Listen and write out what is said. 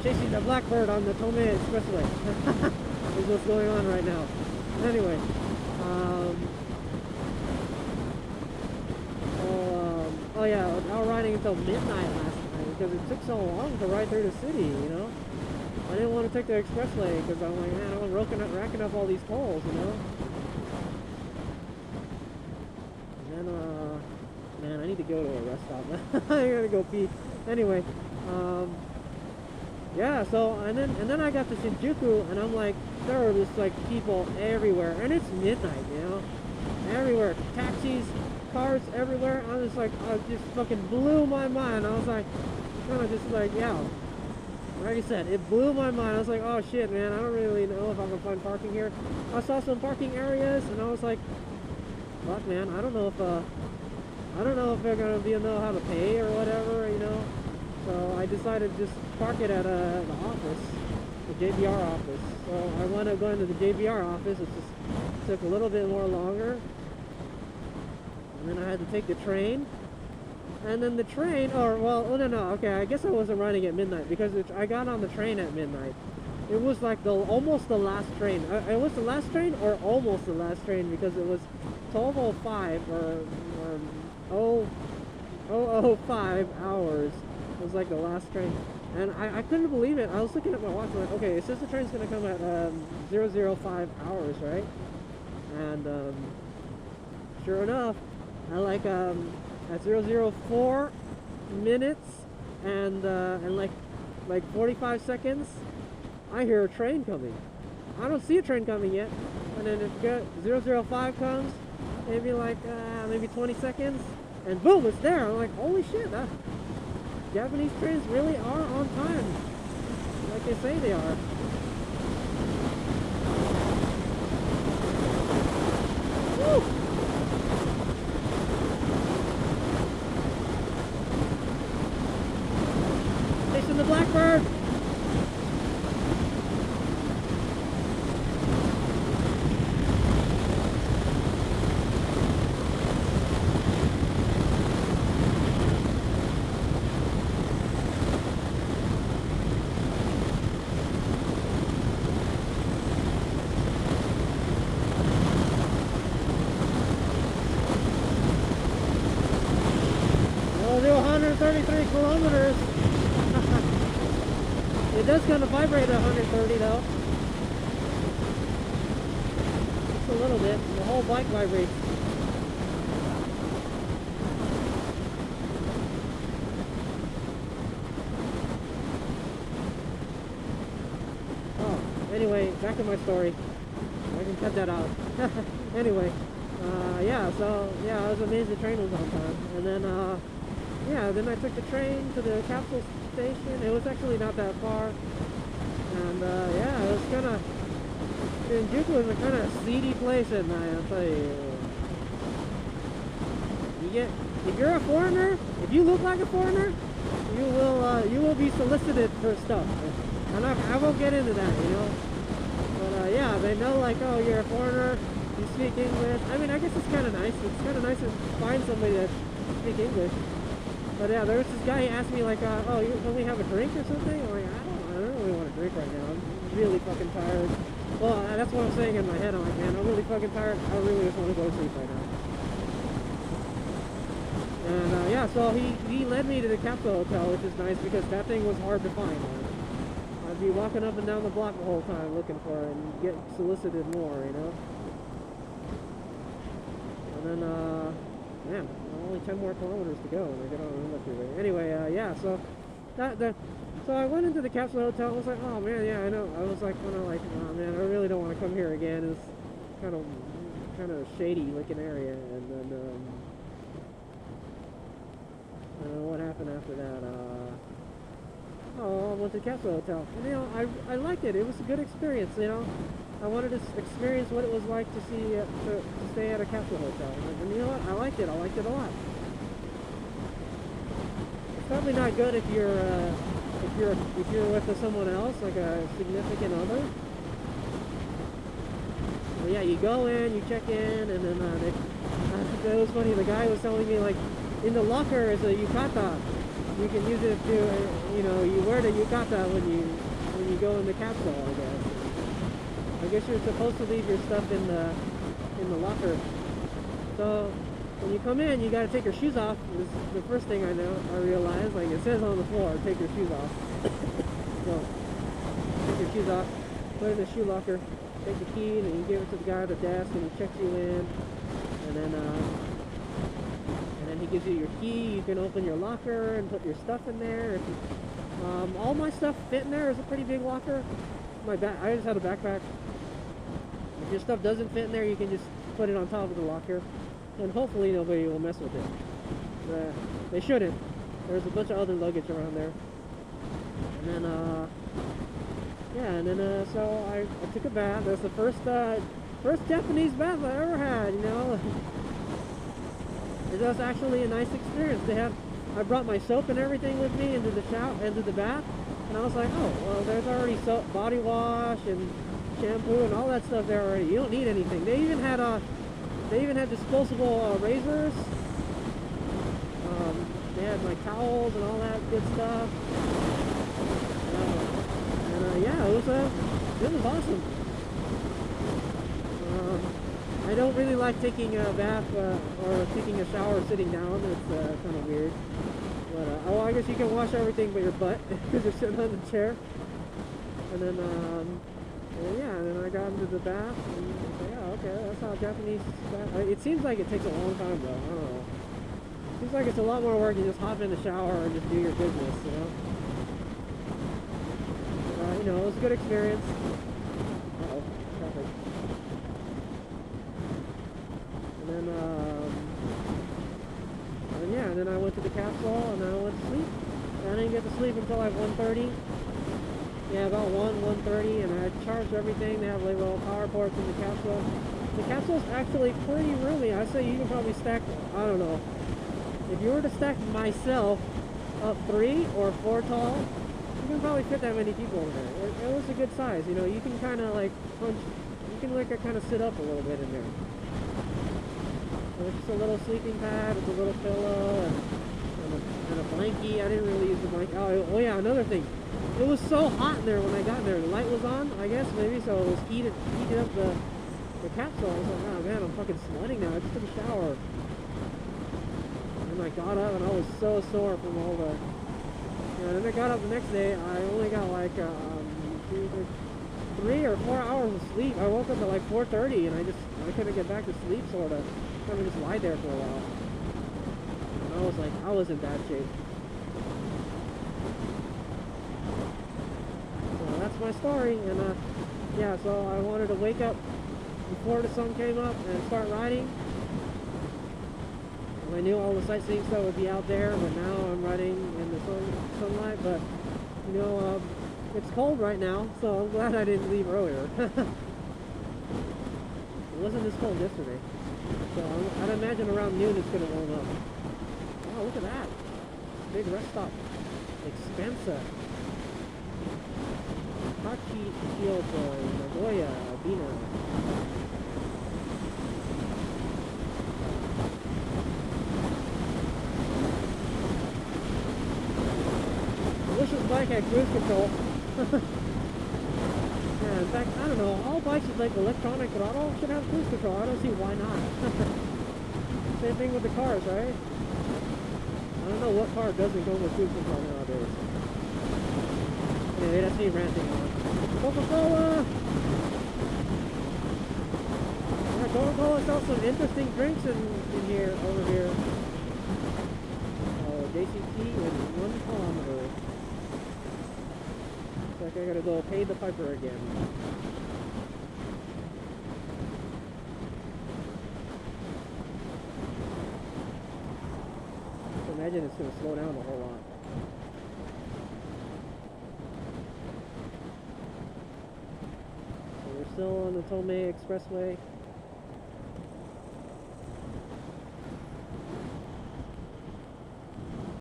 chasing the Blackbird on the Tomei Expressway. Is what's going on right now. Anyway, oh yeah, I was riding until midnight last night because it took so long to ride through the city, you know. I didn't want to take the expressway because I'm like, man, I'm racking up all these tolls, you know. And then, man, I need to go to a rest stop. I gotta go pee. Anyway, yeah. So and then I got to Shinjuku, and I'm like, there were just like people everywhere, and it's midnight, you know, everywhere, taxis, cars everywhere. I was like, I just fucking blew my mind. I was like, kind of just like, yeah. Like I said, it blew my mind. I was like, oh shit, man, I don't really know if I can find parking here. I saw some parking areas, and I was like, fuck, man, I don't know if they're gonna know how to pay or whatever, you know. So I decided to just park it at the office, the JBR office. So I wound up going to the JBR office. It just took a little bit more longer, and then I had to take the train. And then the train, no, okay, I guess I wasn't running at midnight because I got on the train at midnight. It was like almost the last train. It was the last train or almost the last train because it was 12:05 or 0:05 hours. It was like the last train. And I couldn't believe it. I was looking at my watch and like, okay, it says the train's gonna come at 0:05 hours, right? And sure enough, I like at 0:04 minutes and like 45 seconds, I hear a train coming. I don't see a train coming yet, and then if 0:05 comes, maybe 20 seconds, and boom, it's there. I'm like, holy shit! Japanese trains really are on time, like they say they are. Woo! Chasing the Blackbird! Well, do 133 kilometers. It does kind of vibrate at 130 though. Just a little bit. The whole bike vibrates. Oh, anyway, back to my story. I can cut that out. Anyway, yeah, so yeah, I was amazed the train was on time. And then yeah, then I took the train to the capsule station. It was actually not that far, and yeah, it was kind of, Shinjuku is a kind of seedy place at night, I'll tell you. If you're a foreigner, if you look like a foreigner, you will be solicited for stuff, and I won't get into that, you know, but yeah, they know like, oh, you're a foreigner, you speak English. I mean, I guess it's kind of nice. It's kind of nice to find somebody that speaks English. But yeah, there was this guy, he asked me like, oh, can we have a drink or something? I'm like, I don't really want a drink right now. I'm really fucking tired. Well, that's what I'm saying in my head. I'm like, man, I'm really fucking tired. I really just want to go to sleep right now. And yeah, so he led me to the Capsule Hotel, which is nice because that thing was hard to find. I'd be walking up and down the block the whole time looking for it and get solicited more, you know? And then, man, only 10 more kilometers to go when I get on the freeway. Anyway, yeah, so so I went into the Capsule Hotel. I was like, oh man, yeah, I know. I was like, kind of like, oh man, I really don't want to come here again. It's kind of shady looking area. And then what happened after that? I went to the Capsule Hotel. And, you know, I liked it. It was a good experience. You know, I wanted to experience what it was like to stay at a capsule hotel. And you know what? I liked it. I liked it a lot. It's probably not good if you're with someone else, like a significant other. But yeah, you go in, you check in, and then it was funny. The guy was telling me like, in the locker is a yukata. you can use it to, you know, you wear the yukata when you go in the capsule, I guess. I guess you're supposed to leave your stuff in the locker. So when you come in, you gotta take your shoes off. This is the first thing I realized. Like, it says on the floor, take your shoes off. So take your shoes off, put it in the shoe locker, take the key, and then you give it to the guy at the desk, and he checks you in, and then he gives you your key. You can open your locker and put your stuff in there. All my stuff fit in there. It's a pretty big locker. I just had a backpack. If your stuff doesn't fit in there, you can just put it on top of the locker, and hopefully nobody will mess with it. They shouldn't. There's a bunch of other luggage around there. And then, yeah, and then, so I took a bath. That's the first Japanese bath I ever had, you know. It was actually a nice experience. I brought my soap and everything with me into the bath, and I was like, oh, well, there's already soap, body wash, and shampoo, and all that stuff there already. You don't need anything. They even had disposable razors. They had like towels and all that good stuff. Yeah, it was awesome. I don't really like taking a bath or taking a shower sitting down. It's kind of weird. But oh, I guess you can wash everything but your butt because you're sitting on the chair. And then yeah, and then I got into the bath, and I was like, yeah, okay, that's how Japanese bath. It seems like it takes a long time though. I don't know. It seems like it's a lot more work. You just hop in the shower and just do your business, you know. You know, it was a good experience. Uh-oh, traffic. And yeah, and then I went to the capsule, and then I went to sleep. And I didn't get to sleep until like 1:30. Yeah, about 1:30, and I charged everything. They have like little power ports in the capsule. The capsule's actually pretty roomy. I say you can probably stack, I don't know. If you were to stack myself up 3 or 4 tall, you can probably fit that many people in there. It was a good size, you know. You can kind of like punch, you can like kind of sit up a little bit in there. So it's just a little sleeping pad with a little pillow and a blankie. I didn't really use the blankie. Oh yeah, another thing. It was so hot in there when I got in there. The light was on, I guess, maybe, so it was heated up the capsule. I was like, oh man, I'm fucking sweating now. I just took a shower. And I got up and I was so sore from all the... And then I got up the next day. I only got like 3 or 4 hours of sleep. I woke up at like 4:30 and I couldn't get back to sleep, sort of. I kind of just lie there for a while. And I was like, I was in bad shape. So that's my story. And yeah, so I wanted to wake up before the sun came up and start riding. I knew all the sightseeing stuff would be out there, but now I'm riding in the sunlight. But you know, it's cold right now, so I'm glad I didn't leave earlier. It wasn't this cold yesterday, so I'd imagine around noon it's gonna warm up. Oh, look at that! Big rest stop, Expensa, Hachi, Kyoto, Nagoya, Bina. I wish this bike had cruise control. Yeah, in fact, I don't know, all bikes with like electronic throttle should have cruise control. I don't see why not. Same thing with the cars, right? I don't know what car doesn't go with cruise control nowadays. Anyway, that's me ranting on. Coca-Cola! Yeah, Coca-Cola sells some interesting drinks in here, over here. JCT in 1 kilometer. Looks like I gotta go pay the piper again. I imagine it's gonna slow down a whole lot. So we're still on the Tomei Expressway.